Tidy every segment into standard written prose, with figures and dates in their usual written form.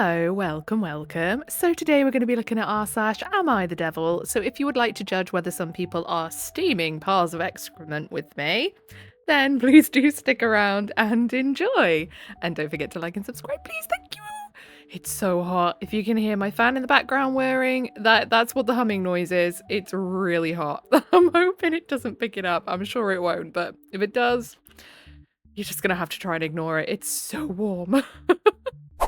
Hello, welcome. So today we're going to be looking at r/Am I the Devil? So if you would like to judge whether some people are steaming piles of excrement with me, then please do stick around and enjoy. And don't forget to like and subscribe, please. Thank you. It's so hot. If you can hear my fan in the background whirring, that's what the humming noise is. It's really hot. I'm hoping it doesn't pick it up. I'm sure it won't, but if it does, you're just going to have to try and ignore it. It's so warm.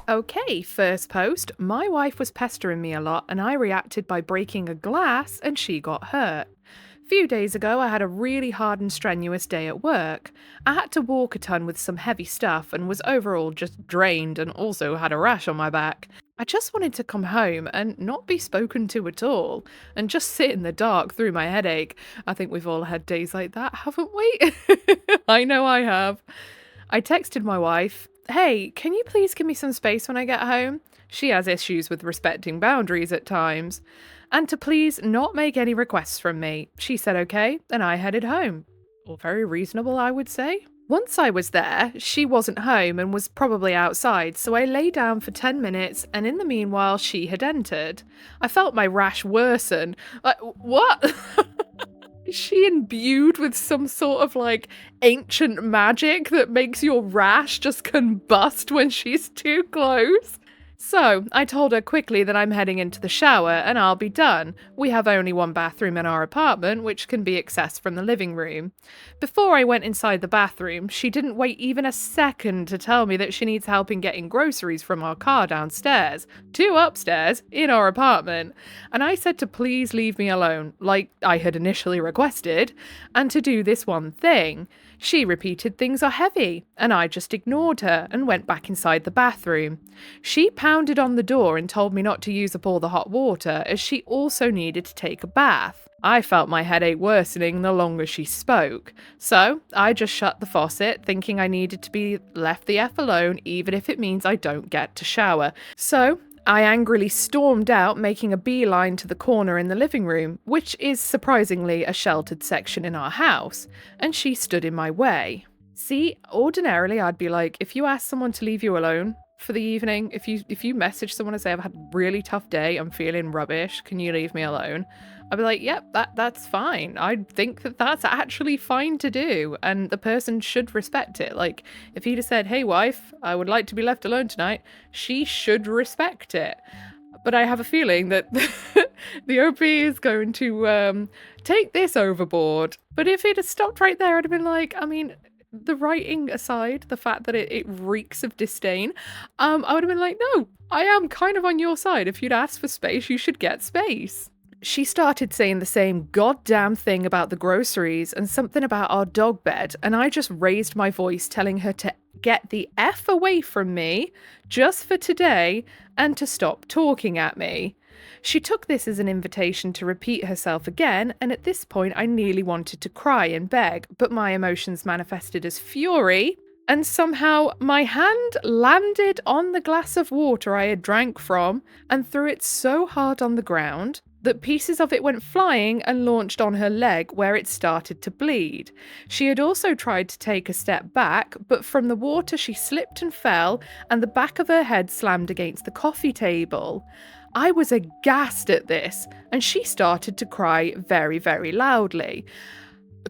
Okay, first post. My wife was pestering me a lot and I reacted by breaking a glass and she got hurt. A few days ago, I had a really hard and strenuous day at work. I had to walk a ton with some heavy stuff and was overall just drained and also had a rash on my back. I just wanted to come home and not be spoken to at all and just sit in the dark through my headache. I think we've all had days like that, haven't we? I know I have. I texted my wife, "Hey, can you please give me some space when I get home?" She has issues with respecting boundaries at times. And to please not make any requests from me. She said okay, and I headed home. All very reasonable, I would say. Once I was there, she wasn't home and was probably outside, so I lay down for 10 minutes, and in the meanwhile, she had entered. I felt my rash worsen. What? Is she imbued with some sort of ancient magic that makes your rash just combust when she's too close? So I told her quickly that I'm heading into the shower and I'll be done. We have only one bathroom in our apartment, which can be accessed from the living room. Before I went inside the bathroom, she didn't wait even a second to tell me that she needs help in getting groceries from our car downstairs to upstairs in our apartment. And I said to please leave me alone, like I had initially requested, and to do this one thing. She repeated things are heavy, and I just ignored her and went back inside the bathroom. She pounded on the door and told me not to use up all the hot water as she also needed to take a bath. I felt my headache worsening the longer she spoke, so I just shut the faucet, thinking I needed to be left the F alone even if it means I don't get to shower. So I angrily stormed out, making a beeline to the corner in the living room, which is surprisingly a sheltered section in our house, and she stood in my way. See, ordinarily I'd be like, if you ask someone to leave you alone for the evening, if you message someone and say, I've had a really tough day, I'm feeling rubbish, can you leave me alone? I'd be like, yep, that's fine. I think that that's actually fine to do, and the person should respect it. Like, if he'd have said, hey wife, I would like to be left alone tonight, she should respect it. But I have a feeling that the OP is going to take this overboard. But if it had stopped right there, I'd have been like, I mean, the writing aside, the fact that it reeks of disdain, I would have been like, no, I am kind of on your side. If you'd asked for space, you should get space. She started saying the same goddamn thing about the groceries and something about our dog bed, and I just raised my voice telling her to get the F away from me just for today and to stop talking at me. She took this as an invitation to repeat herself again, and at this point I nearly wanted to cry and beg, but my emotions manifested as fury, and somehow my hand landed on the glass of water I had drank from and threw it so hard on the ground that pieces of it went flying and launched on her leg where it started to bleed. She had also tried to take a step back, but from the water she slipped and fell, and the back of her head slammed against the coffee table. I was aghast at this, and she started to cry very, very loudly.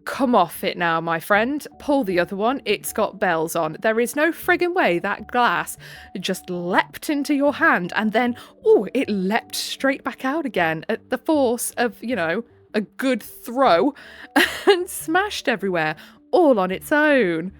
Come off it now, my friend. Pull the other one. It's got bells on. There is no friggin' way that glass just leapt into your hand and then, it leapt straight back out again at the force of, a good throw and smashed everywhere, all on its own.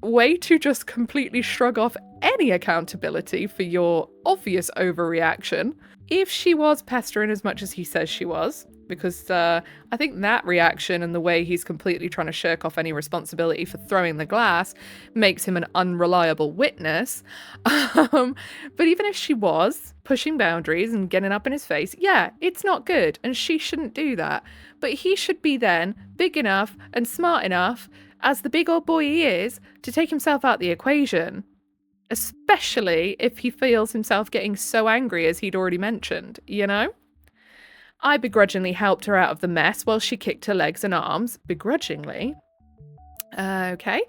Way to just completely shrug off any accountability for your obvious overreaction. If she was pestering as much as he says she was, because I think that reaction and the way he's completely trying to shirk off any responsibility for throwing the glass makes him an unreliable witness. But even if she was pushing boundaries and getting up in his face, yeah, it's not good, and she shouldn't do that. But he should be then big enough and smart enough, as the big old boy he is, to take himself out the equation. Especially if he feels himself getting so angry as he'd already mentioned, I begrudgingly helped her out of the mess while she kicked her legs and arms, begrudgingly. Okay.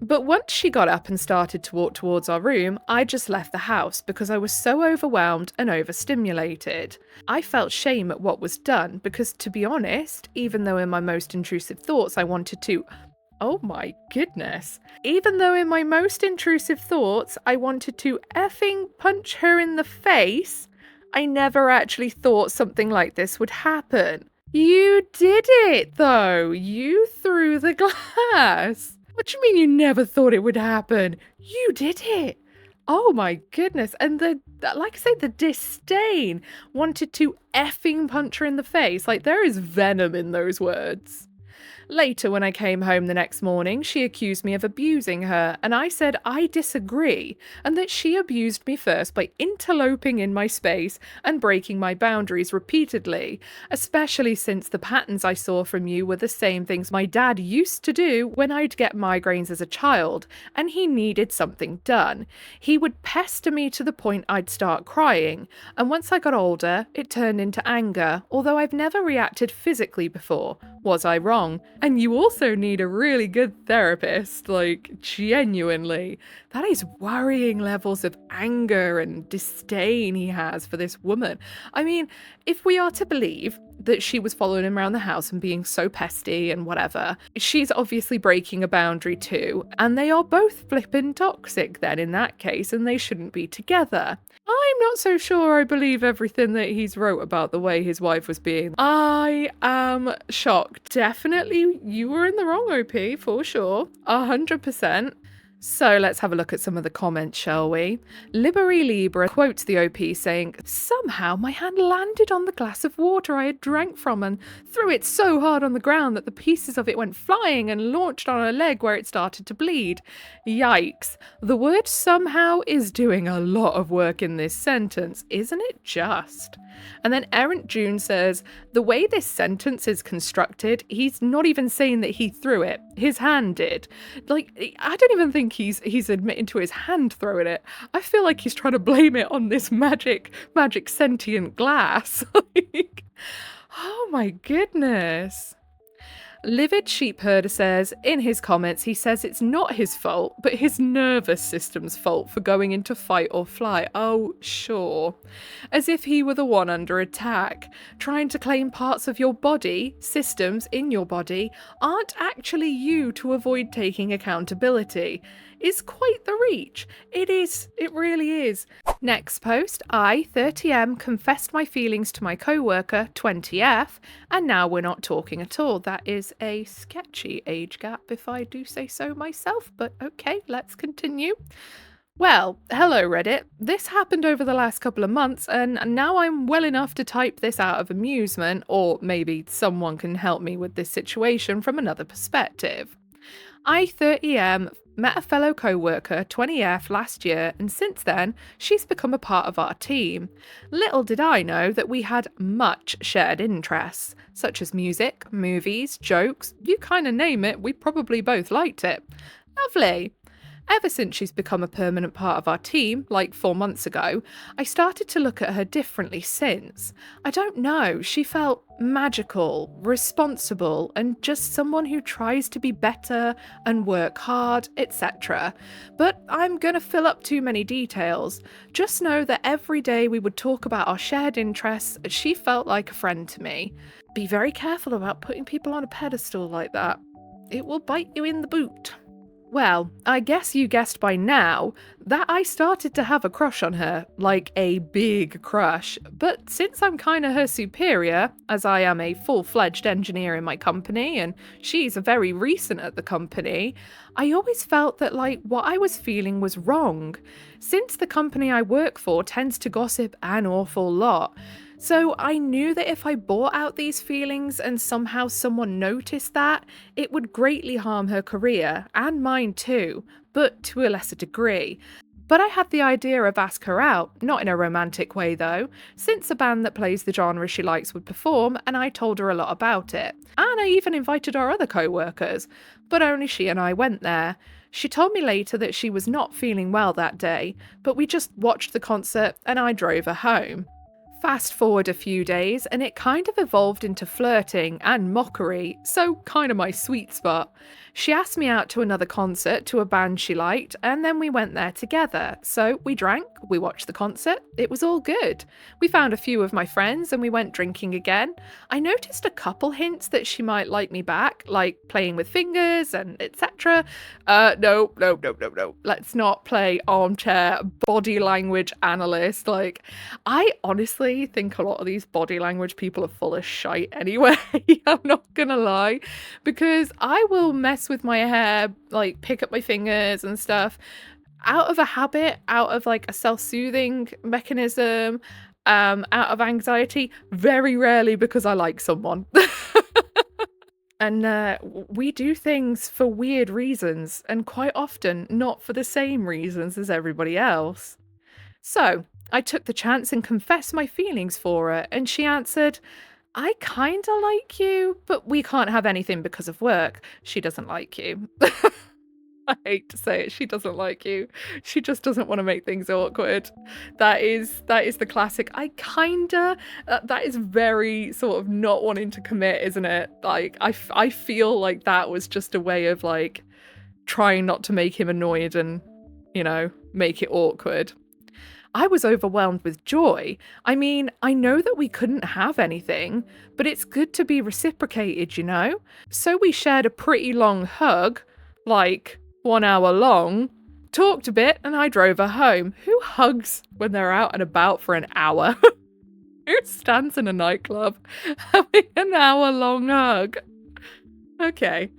But once she got up and started to walk towards our room, I just left the house because I was so overwhelmed and overstimulated. I felt shame at what was done because, to be honest, even though in my most intrusive thoughts I wanted to. Oh my goodness. Even though in my most intrusive thoughts I wanted to effing punch her in the face, I never actually thought something like this would happen. You did it, though. You threw the glass. What do you mean you never thought it would happen? You did it. Oh my goodness. And like I say, the disdain. Wanted to effing punch her in the face. Like, there is venom in those words. Later, when I came home the next morning, she accused me of abusing her, and I said I disagree, and that she abused me first by interloping in my space and breaking my boundaries repeatedly, especially since the patterns I saw from you were the same things my dad used to do when I'd get migraines as a child, and he needed something done. He would pester me to the point I'd start crying, and once I got older, it turned into anger, although I've never reacted physically before. Was I wrong? And you also need a really good therapist, like, genuinely. That is worrying levels of anger and disdain he has for this woman. I mean, if we are to believe that she was following him around the house and being so pesty and whatever, she's obviously breaking a boundary too, and they are both flippin' toxic then in that case, and they shouldn't be together. I'm not so sure I believe everything that he's wrote about the way his wife was being. I am shocked. Definitely, you were in the wrong, OP, for sure. 100%. So let's have a look at some of the comments, shall we? Liberi Libra quotes the OP saying, "Somehow my hand landed on the glass of water I had drank from and threw it so hard on the ground that the pieces of it went flying and launched on her leg where it started to bleed." Yikes. The word somehow is doing a lot of work in this sentence, isn't it just? And then Errant June says, the way this sentence is constructed, he's not even saying that he threw it. His hand did. Like, I don't even think he's admitting to his hand throwing it. I feel like he's trying to blame it on this magic sentient glass. Like, oh my goodness. Livid Sheepherder says, in his comments, he says it's not his fault, but his nervous system's fault for going into fight or flight. Oh, sure. As if he were the one under attack. Trying to claim parts of your body, systems in your body, aren't actually you to avoid taking accountability. Is quite the reach. It is. It really is. Next post, I, 30M, confessed my feelings to my coworker, 20F, and now we're not talking at all. That is a sketchy age gap, if I do say so myself, but okay, let's continue. Well, hello Reddit. This happened over the last couple of months, and now I'm well enough to type this out of amusement, or maybe someone can help me with this situation from another perspective. I, 30M, met a fellow co-worker, 20F, last year, and since then, she's become a part of our team. Little did I know that we had much shared interests, such as music, movies, jokes, you kind of name it, we probably both liked it. Lovely. Ever since she's become a permanent part of our team, like 4 months ago, I started to look at her differently since. I don't know, she felt magical, responsible, and just someone who tries to be better and work hard, etc. But I'm gonna fill up too many details. Just know that every day we would talk about our shared interests, she felt like a friend to me. Be very careful about putting people on a pedestal like that. It will bite you in the boot. Well, I guess you guessed by now that I started to have a crush on her, like a big crush, but since I'm kinda her superior, as I am a full-fledged engineer in my company and she's a very recent at the company, I always felt that what I was feeling was wrong, since the company I work for tends to gossip an awful lot. So I knew that if I brought out these feelings and somehow someone noticed that, it would greatly harm her career, and mine too, but to a lesser degree. But I had the idea of ask her out, not in a romantic way though, since a band that plays the genre she likes would perform, and I told her a lot about it. And I even invited our other co-workers, but only she and I went there. She told me later that she was not feeling well that day, but we just watched the concert and I drove her home. Fast forward a few days, and it kind of evolved into flirting and mockery, so kind of my sweet spot. She asked me out to another concert to a band she liked, and then we went there together. So we drank, we watched the concert, it was all good. We found a few of my friends and we went drinking again. I noticed a couple hints that she might like me back, like playing with fingers and etc. No. Let's not play armchair body language analyst. Like, I honestly think a lot of these body language people are full of shite anyway. I'm not gonna lie, because I will mess with my hair, like pick up my fingers and stuff out of a habit, out of like a self-soothing mechanism, out of anxiety, very rarely because I like someone. And we do things for weird reasons, and quite often not for the same reasons as everybody else. So I took the chance and confessed my feelings for her, and she answered, I kinda like you, but we can't have anything because of work. She doesn't like you. I hate to say it, she doesn't like you. She just doesn't want to make things awkward. That is the classic. I kinda. That is very sort of not wanting to commit, isn't it? Like I feel like that was just a way of like trying not to make him annoyed and, you know, make it awkward. I was overwhelmed with joy. I mean, I know that we couldn't have anything, but it's good to be reciprocated, you know? So we shared a pretty long hug, like 1 hour long, talked a bit, and I drove her home. Who hugs when they're out and about for an hour? Who stands in a nightclub having an hour-long hug? Okay.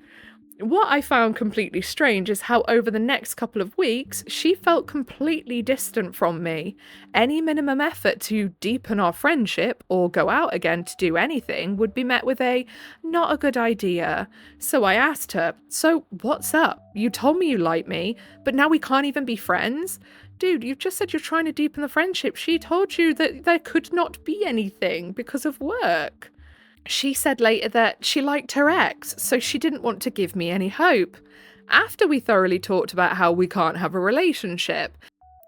What I found completely strange is how over the next couple of weeks, she felt completely distant from me. Any minimum effort to deepen our friendship or go out again to do anything would be met with a, not a good idea. So I asked her, so what's up? You told me you like me, but now we can't even be friends? Dude, you've just said you're trying to deepen the friendship. She told you that there could not be anything because of work. She said later that she liked her ex, so she didn't want to give me any hope. After we thoroughly talked about how we can't have a relationship,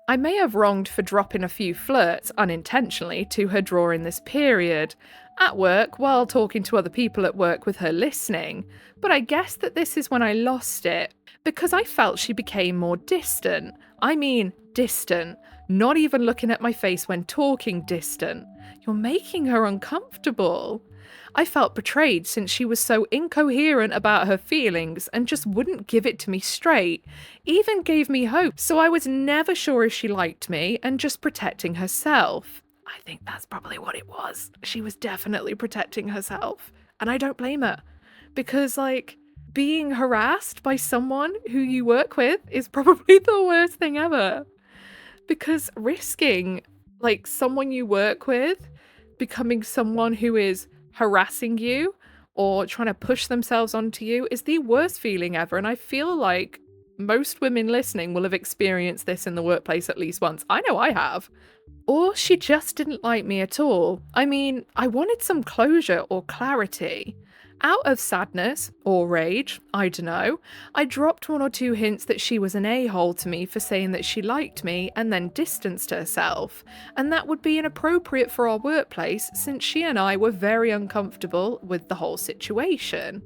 I may have wronged for dropping a few flirts unintentionally to her during this period, at work while talking to other people at work with her listening, but I guess that this is when I lost it, because I felt she became more distant. I mean distant, not even looking at my face when talking distant. You're making her uncomfortable. I felt betrayed since she was so incoherent about her feelings and just wouldn't give it to me straight, even gave me hope, so I was never sure if she liked me and just protecting herself. I think that's probably what it was. She was definitely protecting herself, and I don't blame her, because like, being harassed by someone who you work with is probably the worst thing ever, because risking like someone you work with becoming someone who is harassing you or trying to push themselves onto you is the worst feeling ever. And I feel like most women listening will have experienced this in the workplace at least once. I know I have. Or she just didn't like me at all. I mean, I wanted some closure or clarity. Out of sadness or rage, I don't know, I dropped 1 or 2 hints that she was an a-hole to me for saying that she liked me and then distanced herself, and that would be inappropriate for our workplace since she and I were very uncomfortable with the whole situation.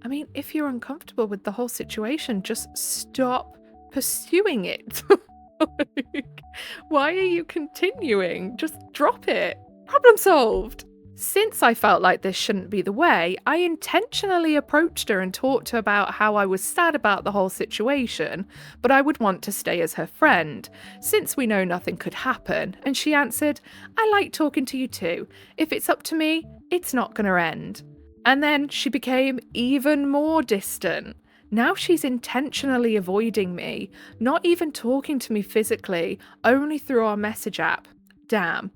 I mean, if you're uncomfortable with the whole situation, just stop pursuing it. Like, why are you continuing? Just drop it. Problem solved. Since I felt like this shouldn't be the way, I intentionally approached her and talked to her about how I was sad about the whole situation, but I would want to stay as her friend, since we know nothing could happen, and she answered, I like talking to you too. If it's up to me, it's not gonna end. And then she became even more distant. Now she's intentionally avoiding me, not even talking to me physically, only through our message app. Damn.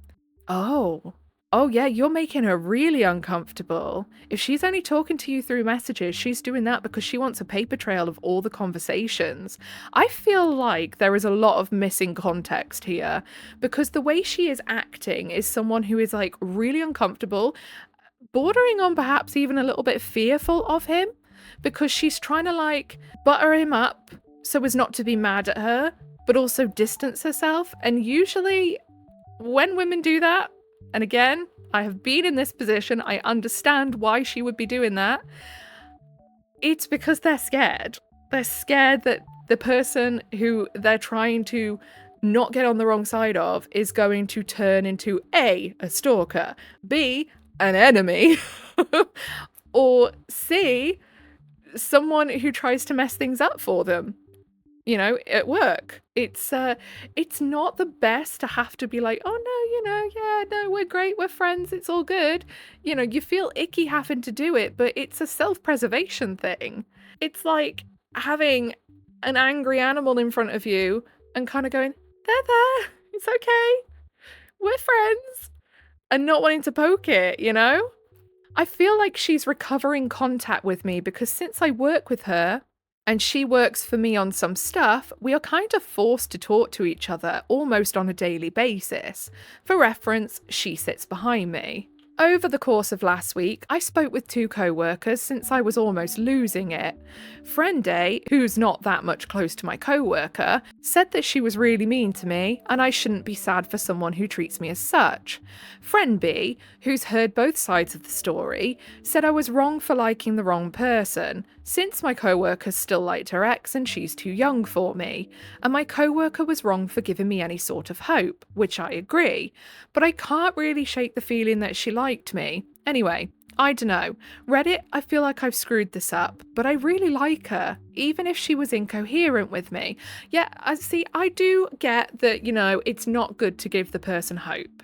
Oh yeah, you're making her really uncomfortable. If she's only talking to you through messages, she's doing that because she wants a paper trail of all the conversations. I feel like there is a lot of missing context here, because the way she is acting is someone who is like really uncomfortable, bordering on perhaps even a little bit fearful of him, because she's trying to like butter him up so as not to be mad at her, but also distance herself. And usually when women do that, And again, I have been in this position. I understand why she would be doing that. It's because they're scared. They're scared that the person who they're trying to not get on the wrong side of is going to turn into A, a stalker, B, an enemy, or C, someone who tries to mess things up for them, you know, at work. It's not the best to have to be like, oh no, you know, yeah, no, we're great, we're friends, it's all good. You know, you feel icky having to do it, but it's a self-preservation thing. It's like having an angry animal in front of you and kind of going, there, it's okay, we're friends, and not wanting to poke it, you know? I feel like she's recovering contact with me because since I work with her and she works for me on some stuff, we are kind of forced to talk to each other almost on a daily basis. For reference, she sits behind me. Over the course of last week, I spoke with 2 co-workers since I was almost losing it. Friend A, who's not that much close to my co-worker, said that she was really mean to me and I shouldn't be sad for someone who treats me as such. Friend B, who's heard both sides of the story, said I was wrong for liking the wrong person, since my co-worker still liked her ex and she's too young for me, and my co-worker was wrong for giving me any sort of hope, which I agree, but I can't really shake the feeling that she liked me. Anyway, I dunno. Reddit, I feel like I've screwed this up, but I really like her, even if she was incoherent with me. Yeah, I do get that, you know, it's not good to give the person hope.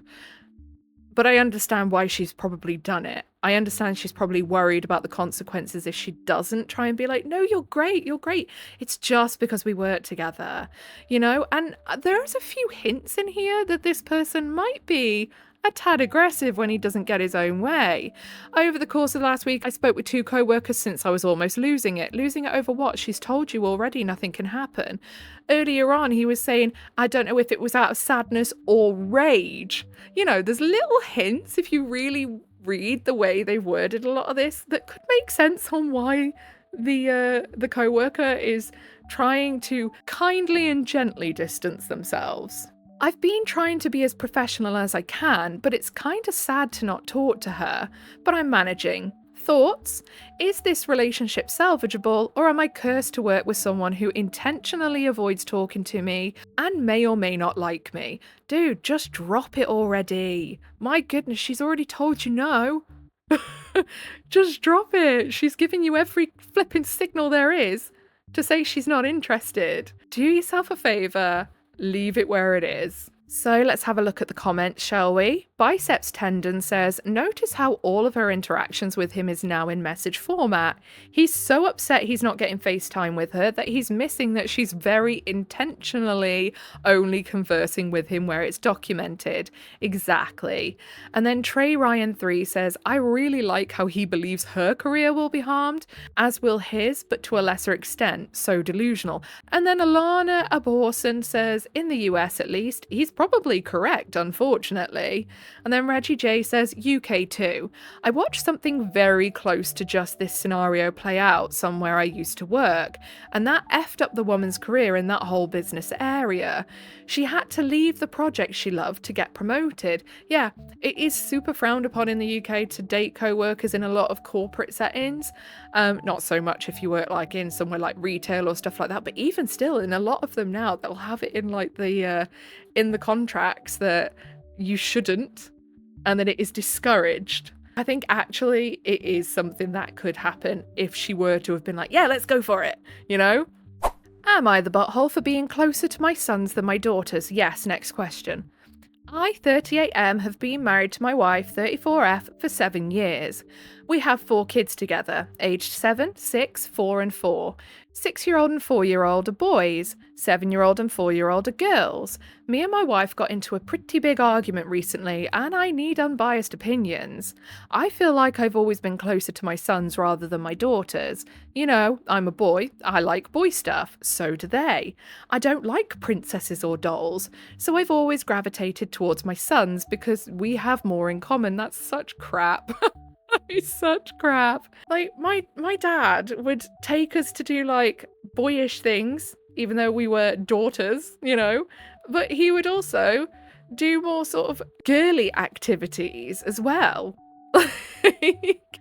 But I understand why she's probably done it. I understand she's probably worried about the consequences if she doesn't try and be like, no, you're great, you're great. It's just because we work together, you know? And there's a few hints in here that this person might be a tad aggressive when he doesn't get his own way. Over the course of last week, I spoke with 2 co-workers since I was almost losing it. Losing it over what? She's told you already nothing can happen. Earlier on, he was saying, I don't know if it was out of sadness or rage. You know, there's little hints, if you really read the way they've worded a lot of this, that could make sense on why the co-worker is trying to kindly and gently distance themselves. I've been trying to be as professional as I can, but it's kind of sad to not talk to her, but I'm managing. Thoughts? Is this relationship salvageable, or am I cursed to work with someone who intentionally avoids talking to me and may or may not like me? Dude, just drop it already. My goodness, she's already told you no. Just drop it. She's giving you every flipping signal there is to say she's not interested. Do yourself a favour. Leave it where it is. So let's have a look at the comments, shall we? Biceps Tendon says, notice how all of her interactions with him is now in message format. He's so upset he's not getting FaceTime with her that he's missing that she's very intentionally only conversing with him where it's documented. Exactly. And then Trey Ryan 3 says, I really like how he believes her career will be harmed, as will his, but to a lesser extent, so delusional. And then Alana Aborson says, in the US at least, he's probably correct, unfortunately. And then Reggie J says, UK too. I watched something very close to just this scenario play out somewhere I used to work, and that effed up the woman's career in that whole business area. She had to leave the project she loved to get promoted. Yeah, it is super frowned upon in the UK to date co-workers in a lot of corporate settings. Not so much if you work like in somewhere like retail or stuff like that, but even still, in a lot of them now, they'll have it in like the in the contracts that you shouldn't, and that it is discouraged. I think actually it is something that could happen if she were to have been like, yeah, let's go for it, you know? Am I the butthole for being closer to my sons than my daughters? Yes, next question. I, 38M, have been married to my wife, 34F, for 7 years. We have 4 kids together, aged 7, 6, 4 and 4. 6-year-old and 4-year-old are boys, 7-year-old and 4-year-old are girls. Me and my wife got into a pretty big argument recently, and I need unbiased opinions. I feel like I've always been closer to my sons rather than my daughters. You know, I'm a boy, I like boy stuff, so do they. I don't like princesses or dolls, so I've always gravitated towards my sons because we have more in common. That's such crap. It's such crap. Like, my dad would take us to do, like, boyish things, even though we were daughters, you know? But he would also do more sort of girly activities as well.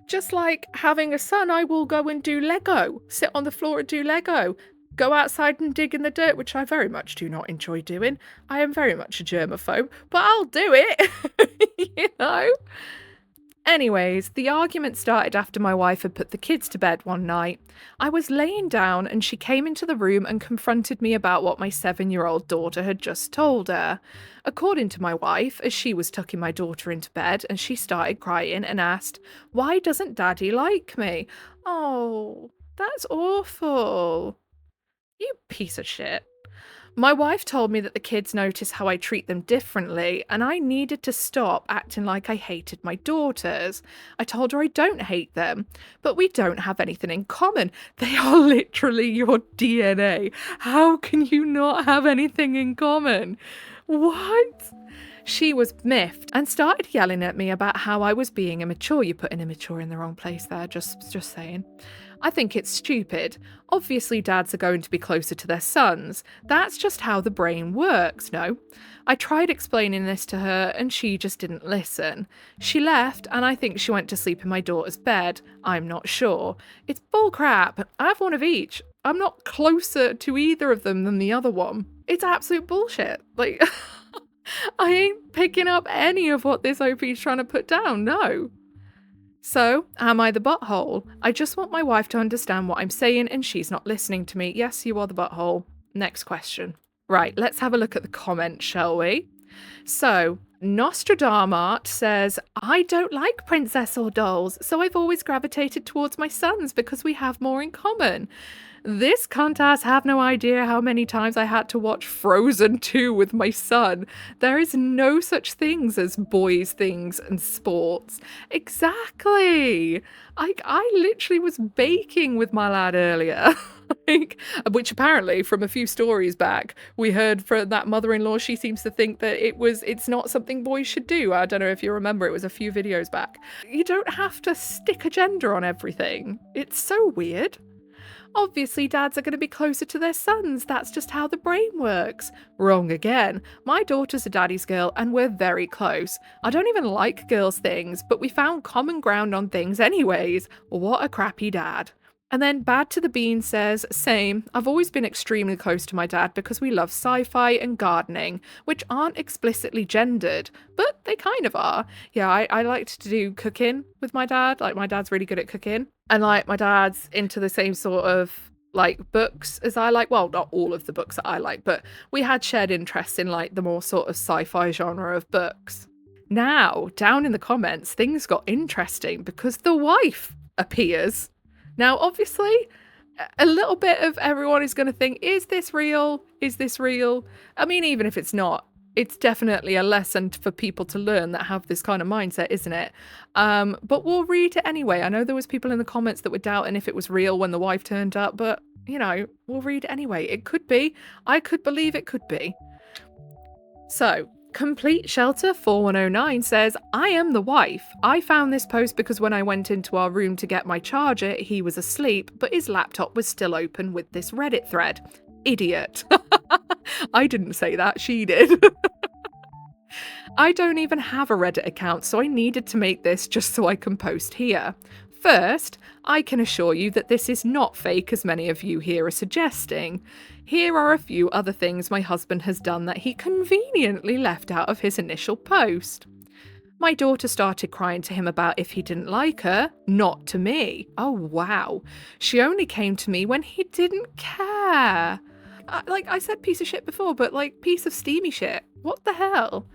Just like having a son, I will go and do Lego, sit on the floor and do Lego, go outside and dig in the dirt, which I very much do not enjoy doing. I am very much a germaphobe, but I'll do it, you know? Anyways, the argument started after my wife had put the kids to bed one night. I was laying down and she came into the room and confronted me about what my 7-year-old daughter had just told her. According to my wife, as she was tucking my daughter into bed and she started crying and asked, "Why doesn't Daddy like me?" Oh, that's awful. You piece of shit. My wife told me that the kids notice how I treat them differently, and I needed to stop acting like I hated my daughters. I told her I don't hate them, but we don't have anything in common. They are literally your DNA. How can you not have anything in common? What? She was miffed and started yelling at me about how I was being immature. You put an immature in the wrong place there, just saying. I think it's stupid. Obviously, dads are going to be closer to their sons. That's just how the brain works, no? I tried explaining this to her and she just didn't listen. She left and I think she went to sleep in my daughter's bed. I'm not sure. It's bullcrap. I have one of each. I'm not closer to either of them than the other one. It's absolute bullshit. Like, I ain't picking up any of what this OP's trying to put down, no. So, am I the butthole? I just want my wife to understand what I'm saying and she's not listening to me. Yes, you are the butthole. Next question. Right, let's have a look at the comments, shall we? So, Nostradamart says, I don't like princess or dolls, so I've always gravitated towards my sons because we have more in common. This cunt-ass have no idea how many times I had to watch Frozen 2 with my son. There is no such things as boys' things and sports. Exactly. I literally was baking with my lad earlier. Which apparently from a few stories back we heard from that mother-in-law, she seems to think that it's not something boys should do. I don't know if you remember, it was a few videos back. You don't have to stick a gender on everything. It's so weird. Obviously, dads are going to be closer to their sons. That's just how the brain works. Wrong again. My daughter's a daddy's girl and we're very close. I don't even like girls' things, but we found common ground on things anyways. What a crappy dad. And then Bad to the Bean says, same, I've always been extremely close to my dad because we love sci-fi and gardening, which aren't explicitly gendered, but they kind of are. Yeah, I liked to do cooking with my dad. Like, my dad's really good at cooking. And like, my dad's into the same sort of like books as I like. Well, not all of the books that I like, but we had shared interests in like the more sort of sci-fi genre of books. Now, down in the comments, things got interesting because the wife appears. Now, obviously, a little bit of everyone is going to think, is this real? Is this real? I mean, even if it's not, it's definitely a lesson for people to learn that have this kind of mindset, isn't it? But we'll read it anyway. I know there was people in the comments that were doubting if it was real when the wife turned up, but, you know, we'll read it anyway. It could be. I could believe it could be. So, Complete Shelter 4109 says, I am the wife. I found this post because when I went into our room to get my charger, he was asleep, but his laptop was still open with this Reddit thread. Idiot. I didn't say that, she did. I don't even have a Reddit account, so I needed to make this just so I can post here. First, I can assure you that this is not fake as many of you here are suggesting. Here are a few other things my husband has done that he conveniently left out of his initial post. My daughter started crying to him about if he didn't like her, not to me. Oh wow. She only came to me when he didn't care. Like I said piece of shit before, but like piece of steamy shit. What the hell?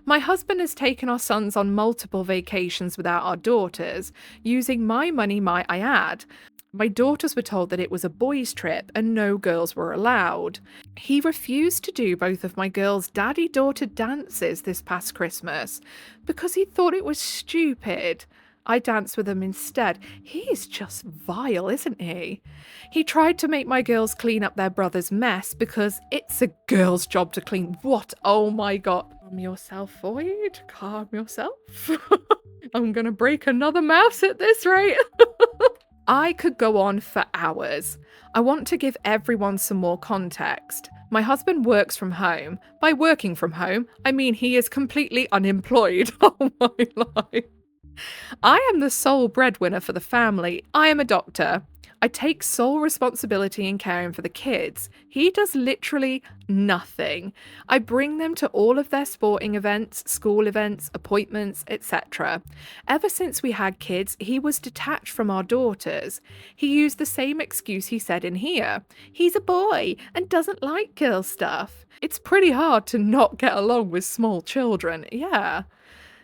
My husband has taken our sons on multiple vacations without our daughters, using my money, might I add. My daughters were told that it was a boys' trip and no girls were allowed. He refused to do both of my girls' daddy-daughter dances this past Christmas because he thought it was stupid. I danced with them instead. He is just vile, isn't he? He tried to make my girls clean up their brother's mess because it's a girl's job to clean. What? Oh my god. Calm yourself, Void. Calm yourself. I'm gonna break another mouse at this rate. I could go on for hours. I want to give everyone some more context. My husband works from home. By working from home, I mean he is completely unemployed all my life. I am the sole breadwinner for the family. I am a doctor. I take sole responsibility in caring for the kids. He does literally nothing. I bring them to all of their sporting events, school events, appointments, etc. Ever since we had kids, he was detached from our daughters. He used the same excuse he said in here. He's a boy and doesn't like girl stuff. It's pretty hard to not get along with small children, yeah.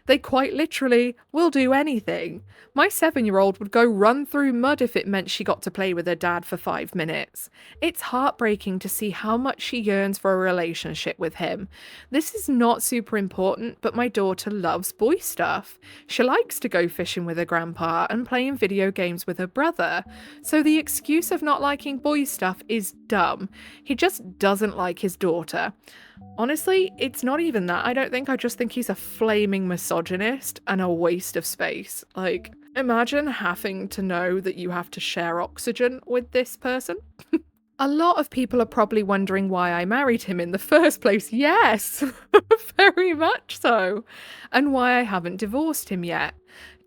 They quite literally will do anything. My 7-year-old would go run through mud if it meant she got to play with her dad for 5 minutes. It's heartbreaking to see how much she yearns for a relationship with him. This is not super important, but my daughter loves boy stuff. She likes to go fishing with her grandpa and playing video games with her brother. So the excuse of not liking boy stuff is dumb. He just doesn't like his daughter. Honestly, it's not even that. I just think he's a flaming misogynist and a waste of space. Like, imagine having to know that you have to share oxygen with this person. A lot of people are probably wondering why I married him in the first place. Yes, very much so. And why I haven't divorced him yet.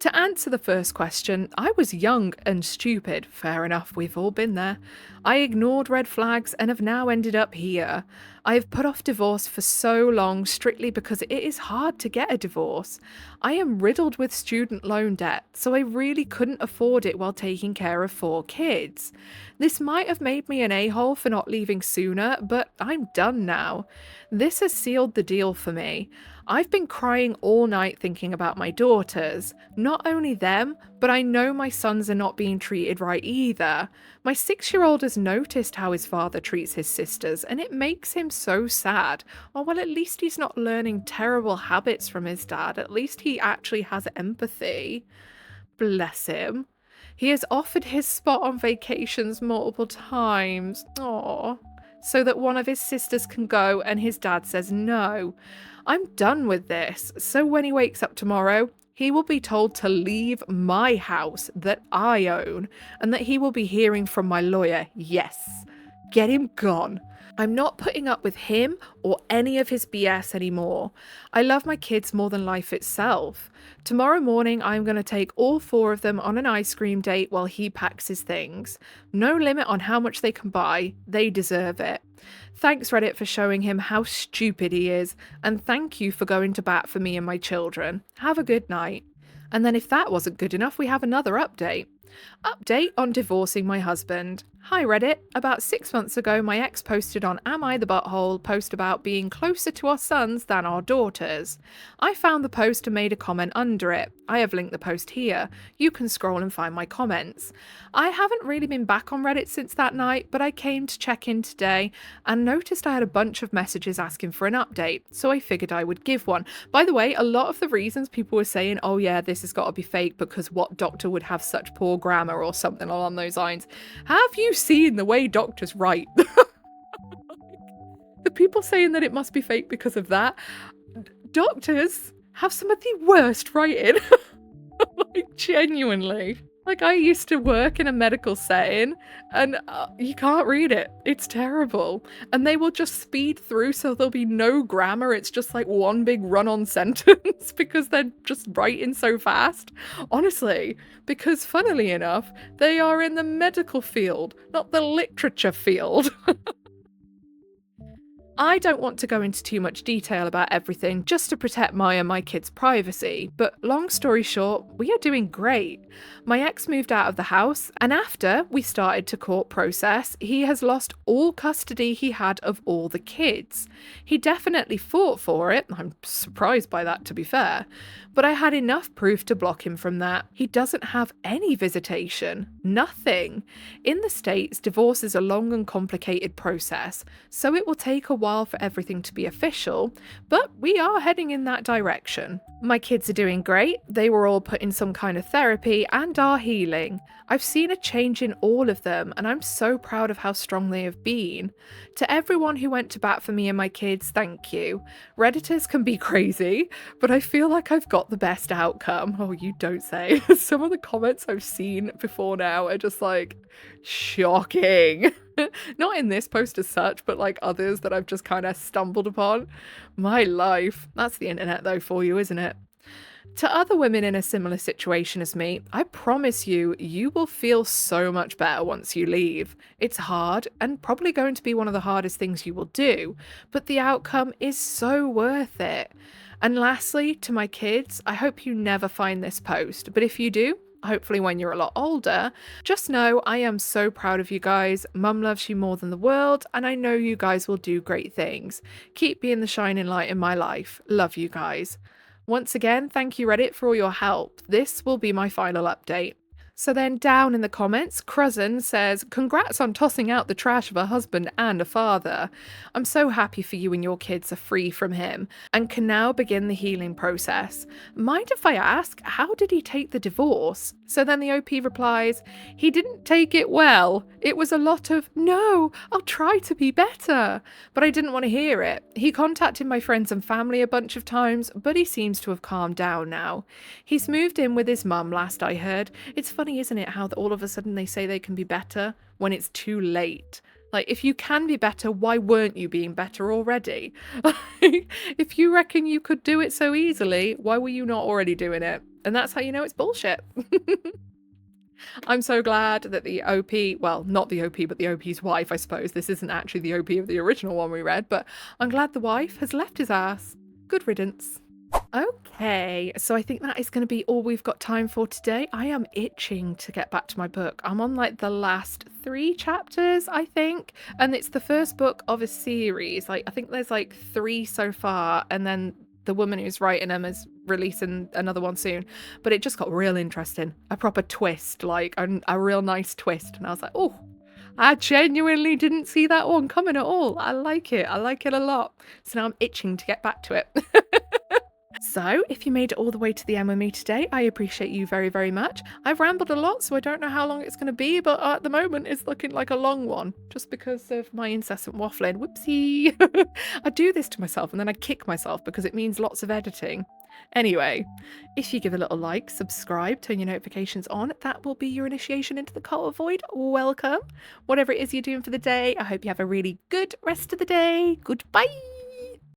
To answer the first question, I was young and stupid. Fair enough, we've all been there. I ignored red flags and have now ended up here. I have put off divorce for so long strictly because it is hard to get a divorce. I am riddled with student loan debt, so I really couldn't afford it while taking care of 4 kids. This might have made me an a-hole for not leaving sooner, but I'm done now. This has sealed the deal for me. I've been crying all night thinking about my daughters. Not only them, but I know my sons are not being treated right either. My 6-year-old has noticed how his father treats his sisters, and it makes him so sad. Oh, well, at least he's not learning terrible habits from his dad. At least he actually has empathy. Bless him. He has offered his spot on vacations multiple times. Aww. So that one of his sisters can go, and his dad says no. I'm done with this, so when he wakes up tomorrow, he will be told to leave my house that I own, and that he will be hearing from my lawyer. Yes, get him gone. I'm not putting up with him or any of his BS anymore. I love my kids more than life itself. Tomorrow morning, I'm going to take all 4 of them on an ice cream date while he packs his things. No limit on how much they can buy. They deserve it. Thanks, Reddit, for showing him how stupid he is, and thank you for going to bat for me and my children. Have a good night. And then if that wasn't good enough, we have another update. Update on divorcing my husband. Hi Reddit, about 6 months ago my ex posted on Am I the Butthole post about being closer to our sons than our daughters. I found the post and made a comment under it. I have linked the post here. You can scroll and find my comments. I haven't really been back on Reddit since that night, but I came to check in today and noticed I had a bunch of messages asking for an update, so I figured I would give one. By the way, a lot of the reasons people were saying, oh yeah, this has got to be fake because what doctor would have such poor grammar or something along those lines. Have you seen the way doctors write? The people saying that it must be fake because of that, doctors have some of the worst writing. Like, genuinely. Like, I used to work in a medical setting and you can't read it. It's terrible. And they will just speed through so there'll be no grammar. It's just like one big run-on sentence because they're just writing so fast. Honestly, because funnily enough, they are in the medical field, not the literature field. I don't want to go into too much detail about everything just to protect my and my kids' privacy, but long story short, we are doing great. My ex moved out of the house, and after we started to court process, he has lost all custody he had of all the kids. He definitely fought for it. I'm surprised by that, to be fair. But I had enough proof to block him from that. He doesn't have any visitation. Nothing. In the States, divorce is a long and complicated process, so it will take a while for everything to be official, but we are heading in that direction. My kids are doing great. They were all put in some kind of therapy and are healing. I've seen a change in all of them, and I'm so proud of how strong they have been. To everyone who went to bat for me and my kids, thank you. Redditors can be crazy, but I feel like I've got the best outcome. Oh, you don't say. Some of the comments I've seen before now are just like shocking. Not in this post as such, but like others that I've just kind of stumbled upon. My life. That's the internet though for you, isn't it? To other women in a similar situation as me, I promise you, you will feel so much better once you leave. It's hard and probably going to be one of the hardest things you will do, but the outcome is so worth it. And lastly, to my kids, I hope you never find this post, but if you do, hopefully when you're a lot older, just know I am so proud of you guys. Mum loves you more than the world, and I know you guys will do great things. Keep being the shining light in my life. Love you guys. Once again, thank you Reddit for all your help. This will be my final update. So then down in the comments, Cruzan says, congrats on tossing out the trash of a husband and a father. I'm so happy for you and your kids are free from him and can now begin the healing process. Mind if I ask, how did he take the divorce? So then the OP replies, he didn't take it well. It was a lot of, no, I'll try to be better. But I didn't want to hear it. He contacted my friends and family a bunch of times, but he seems to have calmed down now. He's moved in with his mum, last I heard. It's funny, isn't it, how all of a sudden they say they can be better when it's too late. Like, if you can be better, why weren't you being better already? If you reckon you could do it so easily, why were you not already doing it? And that's how you know it's bullshit. I'm so glad that the OP, well, not the OP, but the OP's wife, I suppose. This isn't actually the OP of the original one we read, but I'm glad the wife has left his ass. Good riddance. Okay, so I think that is going to be all we've got time for today. I am itching to get back to my book. I'm on like the last 3 chapters, I think, and it's the first book of a series. Like, I think there's like 3 so far, and then the woman who's writing them is releasing another one soon. But it just got real interesting. A proper twist, like a real nice twist. And I was like, oh, I genuinely didn't see that one coming at all. I like it. I like it a lot. So now I'm itching to get back to it. So, if you made it all the way to the end with me today, I appreciate you very, very much. I've rambled a lot, so I don't know how long it's going to be, but at the moment it's looking like a long one, just because of my incessant waffling. Whoopsie! I do this to myself and then I kick myself because it means lots of editing. Anyway, if you give a little like, subscribe, turn your notifications on, that will be your initiation into the cult of void. Welcome. Whatever it is you're doing for the day, I hope you have a really good rest of the day. Goodbye!